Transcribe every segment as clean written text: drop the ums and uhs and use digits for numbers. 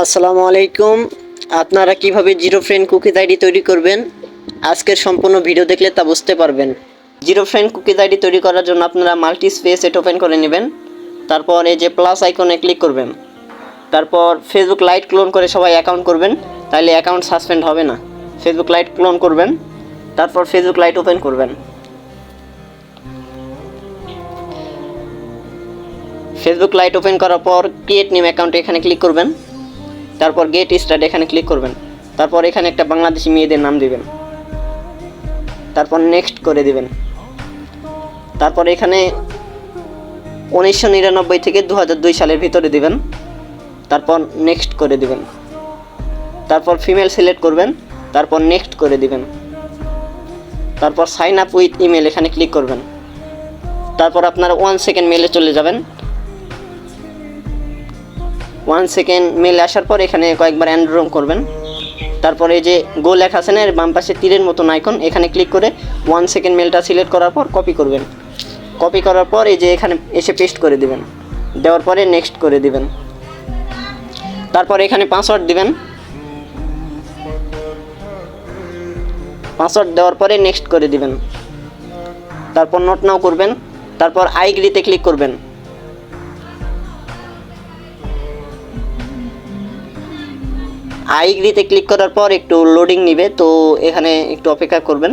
আসসালামু আলাইকুম। আপনারা কিভাবে জিরো ফ্রেন্ড কুকিজ আইডি তৈরি করবেন আজকের সম্পূর্ণ ভিডিও দেখলে তা বুঝতে পারবেন। জিরো ফ্রেন্ড কুকিজ আইডি তৈরি করার জন্য আপনারা মাল্টি স্পেস এটা ওপেন করে নেবেন। তারপর এই যে প্লাস আইকনে ক্লিক করবেন। তারপর ফেসবুক লাইট ক্লোন করে সবাই অ্যাকাউন্ট করবেন, তাহলে অ্যাকাউন্ট সাসপেন্ড হবে না। ফেসবুক লাইট ক্লোন করবেন, তারপর ফেসবুক লাইট ওপেন করবেন। ফেসবুক লাইট ওপেন করার পর ক্রিয়েট নিউ অ্যাকাউন্ট এখানে ক্লিক করবেন। তারপর গেট স্টার্ট এখানে ক্লিক করবেন। তারপর এখানে একটা বাংলাদেশি মেয়েদের নাম দিবেন। তারপর নেক্সট করে দিবেন। তারপর এখানে 1999 থেকে 2002 সালের ভিতরে দিবেন। তারপর নেক্সট করে দিবেন। তারপর ফিমেল সিলেক্ট করবেন। তারপর নেক্সট করে দিবেন। তারপর সাইন আপ উইথ ইমেল এখানে ক্লিক করবেন। তারপর আপনারা 1 সেকেন্ড মেলে চলে যাবেন। 1 সেকেন্ড মেল আসার পর এখানে কয়েকবার এনরোল করবেন। তারপরে এই যে গো লেখা আছে না, এর বাম পাশে তীরের মতন আইকন, এখানে ক্লিক করে 1 সেকেন্ড মেলটা সিলেক্ট করার পর কপি করবেন। কপি করার পর এই যে এখানে এসে পেস্ট করে দিবেন। দেওয়ার পরে নেক্সট করে দিবেন। তারপর এখানে পাসওয়ার্ড দিবেন। পাসওয়ার্ড দেওয়ার পরে নেক্সট করে দিবেন। তারপর নোট নাও করবেন। তারপর আই এগ্রিতে ক্লিক করবেন। আই এগ্রিতে ক্লিক করার পর একটু লোডিং নেবে, তো এখানে একটু অপেক্ষা করবেন।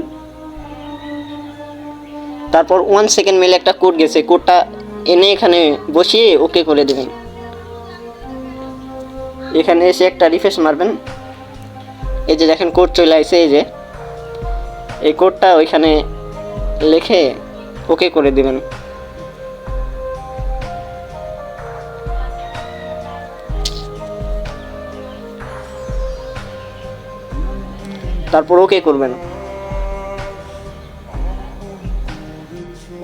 তারপর 1 সেকেন্ড মেলে একটা কোড গেছে, কোডটা এনে এখানে বসিয়ে ওকে করে দেবেন। এখানে এসে একটা রিফ্রেশ মারবেন। এই যে দেখেন কোড চলে আসছে। এই যে এই কোডটা ওইখানে লিখে ওকে করে দিবেন। তারপর ওকে করবেন।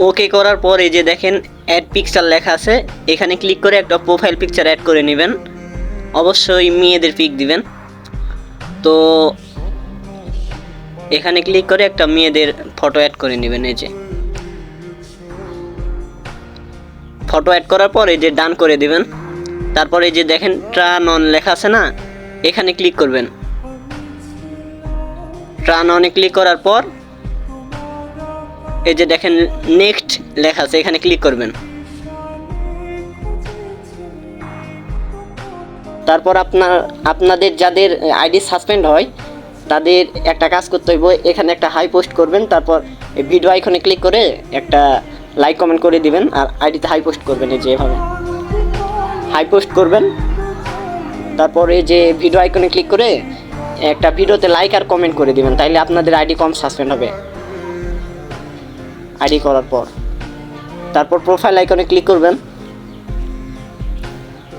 ওকে করার পর এই যে দেখেন অ্যাড পিকচার লেখা আছে, এখানে ক্লিক করে একটা প্রোফাইল পিকচার অ্যাড করে নেবেন। অবশ্যই মেয়েদের পিক দিবেন। তো এখানে ক্লিক করে একটা মেয়েদের ফটো অ্যাড করে নেবেন। এই যে ফটো অ্যাড করার পর এই যে ডান করে দিবেন। তারপর এই যে দেখেন ট্রান অন লেখা আছে না, এখানে ক্লিক করবেন। ট্রান অনে ক্লিক করার পর এই যে দেখেন নেক্সট লেখা আছে, এখানে ক্লিক করবেন। তারপর আপনাদের যাদের আইডি সাসপেন্ড হয় তাদের একটা কাজ করতে হইব, এখানে একটা হাই পোস্ট করবেন। তারপর ভিডিও আইকনে ক্লিক করে একটা লাইক কমেন্ট করে দিবেন আর আইডিতে হাই পোস্ট করবেন। এই যে এভাবে হাই পোস্ট করবেন। তারপর এই যে ভিডিও আইকনে ক্লিক করে একটা ভিডিওতে লাইক আর কমেন্ট করে দিবেন, তাইলে আপনাদের আইডি কম সাসপেন্ড হবে। আইডি করার পর তারপর প্রোফাইল আইকনে ক্লিক করবেন।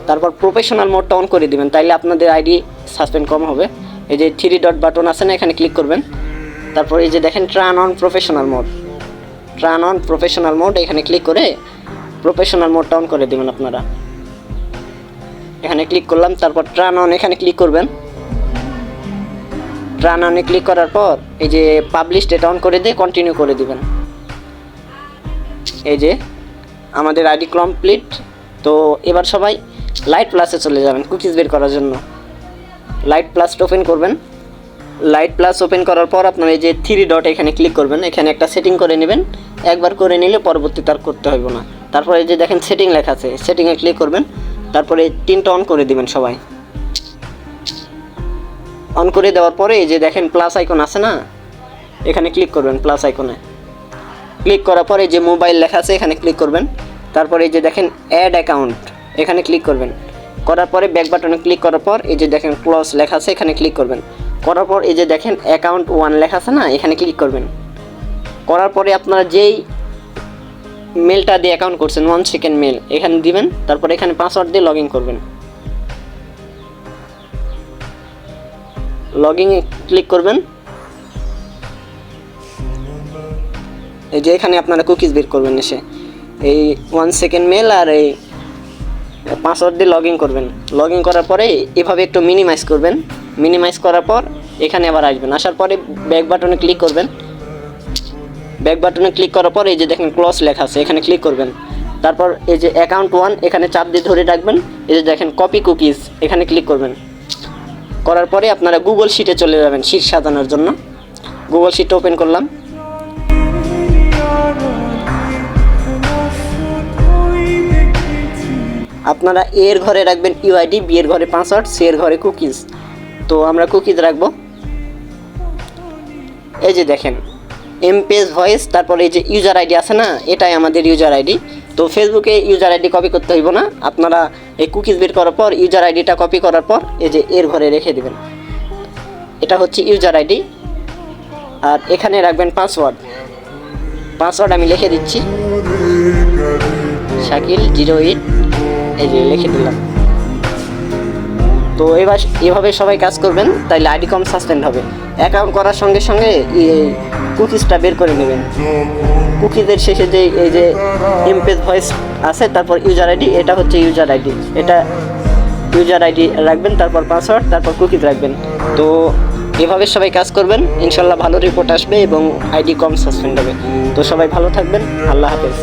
তারপর প্রফেশনাল মোডটা অন করে দিবেন, তাইলে আপনাদের আইডি সাসপেন্ড কম হবে। এই যে 3 ডট বাটন আছে না, এখানে ক্লিক করবেন। তারপর এই যে দেখেন turn on professional mode, turn on professional mode, এখানে ক্লিক করে প্রফেশনাল মোডটা অন করে দিবেন আপনারা। এখানে ক্লিক করলাম। তারপর ট্রান অন এখানে ক্লিক করবেন। ট্রান অনে ক্লিক করার পর এই যে পাবলিশ এটা অন করে দিয়ে কন্টিনিউ করে দিবেন। এই যে আমাদের আইডি কমপ্লিট। তো এবার সবাই লাইট প্লাসে চলে যাবেন কুকিজ বের করার জন্য। লাইট প্লাস ওপেন করবেন। লাইট প্লাস ওপেন করার পর আপনার এই যে 3 ডট এখানে ক্লিক করবেন। এখানে একটা সেটিং করে নেবেন, একবার করে নিলে পরবর্তীতে আর করতে হবে না। তারপর এই যে দেখেন সেটিং লেখা আছে, সেটিংয়ে ক্লিক করবেন। তারপরে 3টা অন করে দিবেন সবাই। অন করে দেওয়ার পরে এই যে দেখেন প্লাস আইকন আছে না, এখানে ক্লিক করবেন। প্লাস আইকনে ক্লিক করার পরে যে মোবাইল লেখা আছে এখানে ক্লিক করবেন। তারপরে এই যে দেখেন অ্যাড অ্যাকাউন্ট এখানে ক্লিক করবেন। করার পরে ব্যাক বাটনে ক্লিক করার পর এই যে দেখেন ক্লোজ লেখা আছে, এখানে ক্লিক করবেন। করার পর এই যে দেখেন অ্যাকাউন্ট 1 লেখা আছে না, এখানে ক্লিক করবেন। করার পরে আপনারা যেই মেলটা দিয়ে অ্যাকাউন্ট করছেন 1 সেকেন্ড মেল এখানে দিবেন। তারপর এখানে পাসওয়ার্ড দিয়ে লগ ইন করবেন। লগইনে ক্লিক করবেন। এই যে এখানে আপনারা কুকিজ বের করবেন। এসে এই 1 সেকেন্ড মেল আর এই পাসওয়ার্ড দিয়ে লগ ইন করবেন। লগ ইন করার পরে এভাবে একটু মিনিমাইজ করবেন। মিনিমাইজ করার পর এখানে আবার আসবেন। আসার পরে ব্যাক বাটনে ক্লিক করবেন। ব্যাক বাটনে ক্লিক করার পর এই যে দেখেন ক্লোজ লেখা আছে, এখানে ক্লিক করবেন। তারপর এই যে অ্যাকাউন্ট 1 এখানে চাপ দিয়ে ধরে রাখবেন। এই যে দেখেন কপি কুকিজ এখানে ক্লিক করবেন। করার পরে আপনারা গুগল শিটে চলে যাবেন শিট সাজানোর জন্য। গুগল শিট ওপেন করলাম। আপনারা এর ঘরে রাখবেন ইউআইডি, বি এর ঘরে পাসওয়ার্ড, সি এর ঘরে কুকিজ। তো আমরা কুকিজ রাখবো। এই যে দেখেন এমপেজ ভয়েস, তারপরে এই যে ইউজার আইডি আছে না, এটাই আমাদের ইউজার আইডি। তো ফেসবুকে ইউজার আইডি কপি করতে হইব না, আপনারা এই কুকিজ বের করার পর ইউজার আইডিটা কপি করার পর এই যে এর ঘরে রেখে দিবেন। এটা হচ্ছে ইউজার আইডি। আর এখানে রাখবেন পাসওয়ার্ড। পাসওয়ার্ড আমি লিখে দিচ্ছি, শাকিল 08, এই যে লিখে দিলাম। তো এবার এভাবে সবাই কাজ করবেন, তাইলে আইডি কম সাসপেন্ড হবে। অ্যাকাউন্ট করার সঙ্গে সঙ্গে কুকিজটা বের করে নেবেন। কুকিজের শেষে যে এই যে এমপেজ ভয়েস আছে, তারপর ইউজার আইডি, এটা হচ্ছে ইউজার আইডি। এটা ইউজার আইডি রাখবেন, তারপর পাসওয়ার্ড, তারপর কুকিজ রাখবেন। তো এভাবে সবাই কাজ করবেন, ইনশাল্লাহ ভালো রিপোর্ট আসবে এবং আইডি কম সাসপেন্ড হবে। তো সবাই ভালো থাকবেন, আল্লাহ হাফেজ।